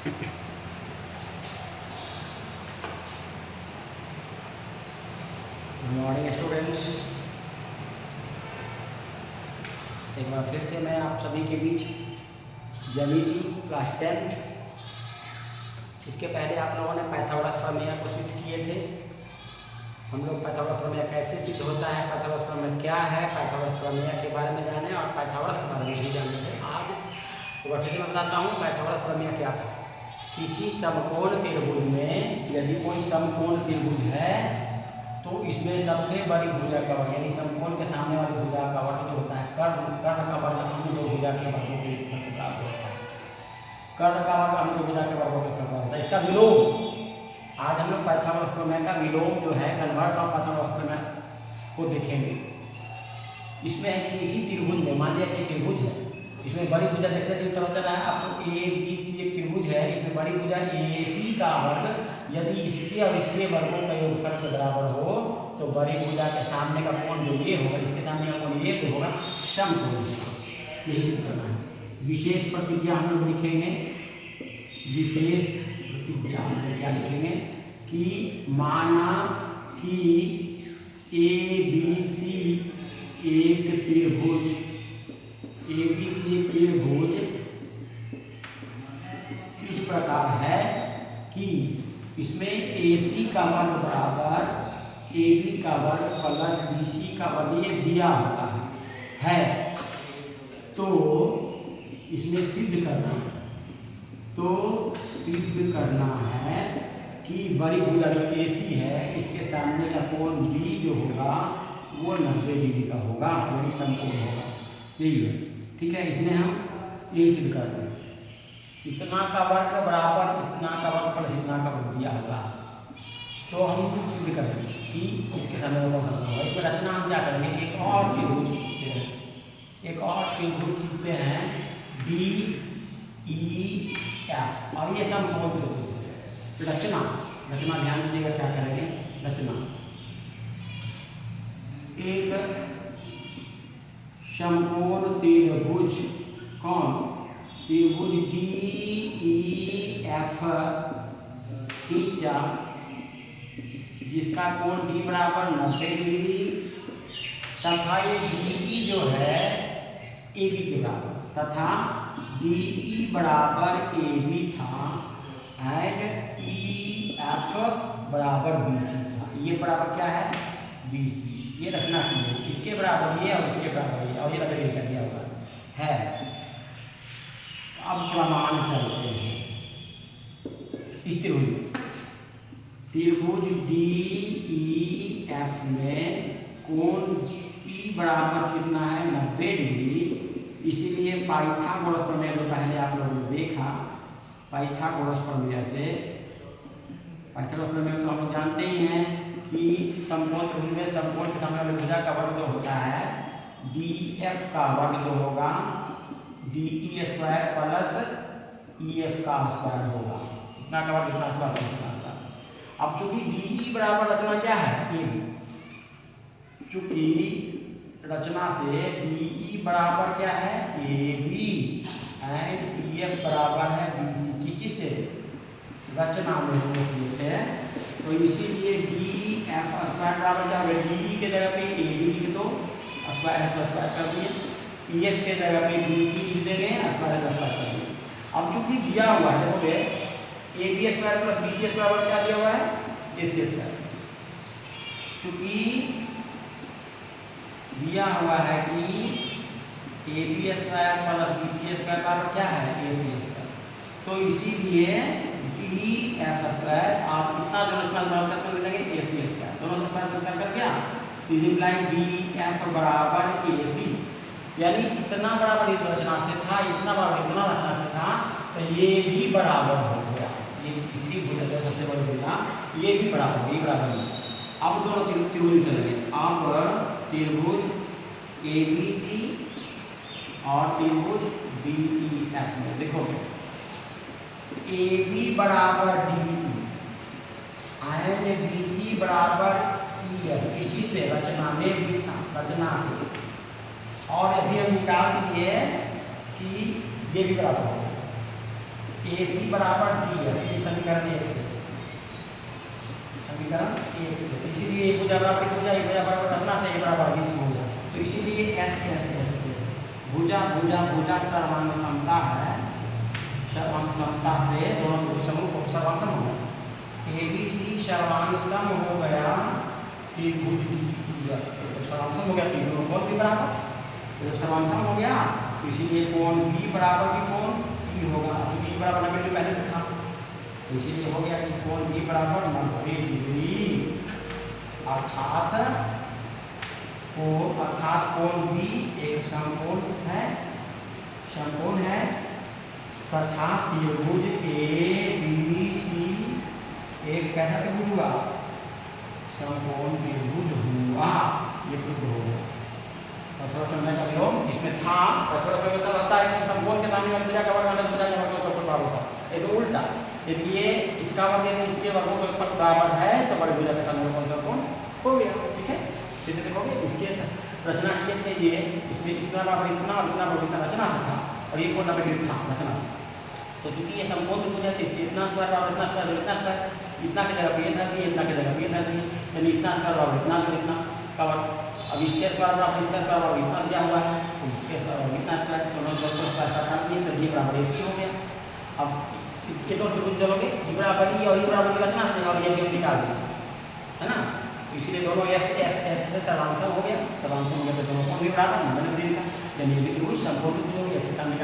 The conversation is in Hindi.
Good morning students. एक बार फिर से मैं आप सभी के बीच ज्यामिति क्लास 10। इसके पहले आप लोगों ने पाइथागोरस प्रमेय को सिद्ध किए थे। हम लोग पाइथागोरस प्रमेय कैसे सिद्ध होता है, पाइथागोरस प्रमेय क्या है, पाइथागोरस प्रमेय के बारे में जाने और पाइथागोरस के बारे में भी जाने थे। आज एक बार फिर से मैं बताता हूँ पाइथागोरस प्रमेय क्या था। किसी समकोण त्रिभुज में यदि कोई समकोण त्रिभुज है तो इसमें सबसे बड़ी भुजा का वर्ग यानी समकोण के सामने वाली भुजा का वर्ग जो होता है कर्ण का वर्ग हम दो भुजा के वर्गों के बराबर होता है। कर्ण का वर्ग हम दो भुजा के वर्गों के बराबर होता है। इसका विलोम आज हम लोग पाइथागोरस प्रमेय का विलोम जो है कन्वर्स ऑफ पाइथागोरस प्रमेय को देखेंगे। इसमें किसी त्रिभुज में मान लिया कि त्रिभुज है, इसमें बड़ी भुजा देखने से पता चला है आपको ए बी सी एक त्रिभुज है। इसमें बड़ी भुजा ए सी का वर्ग यदि इसके और इसके वर्गों का योगफल के बराबर हो तो बड़ी भुजा के सामने का कोण जो ये होगा, इसके सामने का कोण ये तो होगा समकोण होगा। यही सिद्ध करना है। विशेष प्रतिज्ञा हम लोग लिखेंगे। विशेष प्रतिज्ञा हम लोग क्या लिखेंगे कि माना कि ए बी सी एक त्रिभुज ABC त्रिभुज इस प्रकार है कि इसमें AC का वर्ग बराबर AB का वर्ग प्लस BC का वर्ग ये दिया होता है। तो इसमें सिद्ध करना है कि बड़ी भुजा जो AC है इसके सामने का कोण B जो होगा वो 90 डिग्री का होगा, यानी समकोण होगा। यही है, ठीक है। इसमें हम यही सिद्ध करते हैं। इतना का वर्ग बराबर इतना का वर्ग प्लस इतना का वर्ग दिया होगा तो हम सिद्ध करेंगे कि इसके सामने कौन सा होगा। इसमें रचना हम क्या करेंगे, एक और त्रिभुज खींचते हैं DEF और ये समकोण त्रिभुज है। रचना ध्यान दीजिएगा क्या करेंगे। रचना एक समकोण त्रिभुज त्रिभुज DEF खींचा जिसका कोण D बराबर 90 डिग्री तथा ये DE जो है AB के बराबर तथा DE बराबर AB था एंड EF बराबर BC था। ये बराबर क्या है BC। ये रचना की है। इसके बराबर ये और इसके बराबर ये और ये 90 डिग्री का दिया हुआ है। अब प्रमाण चलते हैं। इस त्रिभुज DEF में कोण P बराबर कितना है 90 डिग्री। इसीलिए पाइथागोरस प्रमेय जो पहले आप लोगों ने देखा, पाइथागोरस प्रमेय तो हम लोग जानते ही हैं कि समकोण त्रिभुज में समकोण के सामने वाली भुजा का वर्ग जो होता है DF का वर्ग जो होगा DE स्क्वायर प्लस EF का स्क्वायर होगा। इतना का वर्ग इतना का वर्ग। अब चूंकि DE बराबर रचना क्या है AB, चूंकि रचना से DE बराबर क्या है AB एंड EF बराबर है BC। किस चीज से रचना में हम लोग किए थे, तो इसीलिए DF स्क्वायर बराबर क्या होगा DE के जगह पे AB लिख दो, स्क्वायर है तो स्क्वायर कर दिए। EF के जगह पे BC लिख देंगे, स्क्वायर है तो स्क्वायर कर दिए। अब चूंकि दिया हुआ है देखोगे AB square plus BC square क्या दिया हुआ है AC स्क्वायर। चूंकि दिया हुआ है कि AB square plus BC square बराबर क्या है AC स्क्वायर, तो इसीलिए DF स्क्वायर आप इतना जो रचना बराबर कर देंगे AC स्क्वायर। दोनों स्क्वायर कर क्या तो इम्प्लाई DF बराबर AC, यानी इतना बराबर इस रचना से था, इतना बराबर इतना रचना से था, तो ये भी बराबर हो गया। ये इसलिए भुजा सबसे बड़ी भुजा ये भी बराबर ये बराबर है। अब दोनों त्रिभुज चलेंगे। अब त्रिभुज ABC और त्रिभुज DEF में देखोगे AB बराबर DE एंड BC बराबर EF। इसी से रचना में भी था, रचना से। और अभी हम निकाल दिए कि ये भी बराबर होगा ए सी बराबर डी एफ, ये समीकरण 1 से, समीकरण 1 से। तो इसीलिए एक भुजा बराबर एक भुजा, एक भुजा बराबर रचना से, एक बराबर बीच हो गया। तो इसीलिए एस एस एस से भुजा भुजा भुजा सर्वांग समता है, सर्वांग समता से दोनों के समूह को सर्वांग सम हो गया। ए बी सी सर्वांग सम हो गया, त्रिभुज डी एफ तो सर्वांग सम हो गया, तीनों कोण भी बराबर, तो सर्वांग सम हो गया। तो इसीलिए कोण बी बराबर भी कोण ई होगा, क्योंकि ई बराबर 90 डिग्री पहले से था, तो इसीलिए हो गया कि कोण बी बराबर 90 डिग्री, अर्थात कोण बी एक समकोण है, समकोण है तथा त्रिभुज ए बी सी एक कैसा त्रिभुज हुआ, समकोण त्रिभुज हुआ, ये प्रूव हो गया। और थोड़ा समय का विलोम इसमें था, और थोड़ा समय का रहता है कि समकोण के सामने भुजा का वर्ग आना भुजा का वर्ग तो बराबर होता है, ये तो उल्टा, यदि ये इसका वर्ग है इसके वर्गों के ऊपर बराबर है तो बड़े भुजा के सामने कौन सा कोण हो गया, ठीक है। जैसे देखोगे इसके रचना किए थे ये, इसमें इतना बराबर इतना और इतना बराबर इतना रचना से था, और ये कोण 90 डिग्री था रचना से। तो क्योंकि ये समकोण त्रिभुज है तो इसलिए इतना स्क्वायर बराबर इतना स्क्वायर और इतना स्क्वायर, इतना की जगह ये धर दिए, इतना की जगह ये धर दिए, यानी इतना स्क्वायर बराबर इतना और इतना का वर्ग। अब इसके स्क्वायर बराबर इसका स्क्वायर बराबर इतना दिया हुआ है, तो इसके स्क्वायर इतना स्क्वायर, दोनों दोनों स्क्वायर काट दिए तो ये बराबर AC हो गया। अब ये तो त्रिभुज चलोगे ये बराबर ई और ये बराबर की रचना से, और ये भी हम निकाल दें, है ना। तो इसीलिए दोनों एस एस एस से सर्वांग सम हो गया, सर्वांग सम हो गया तो दोनों कोण भी बराबर 90 डिग्री का, यानी ये त्रिभुज समकोण त्रिभुज हो गया, इसके सामने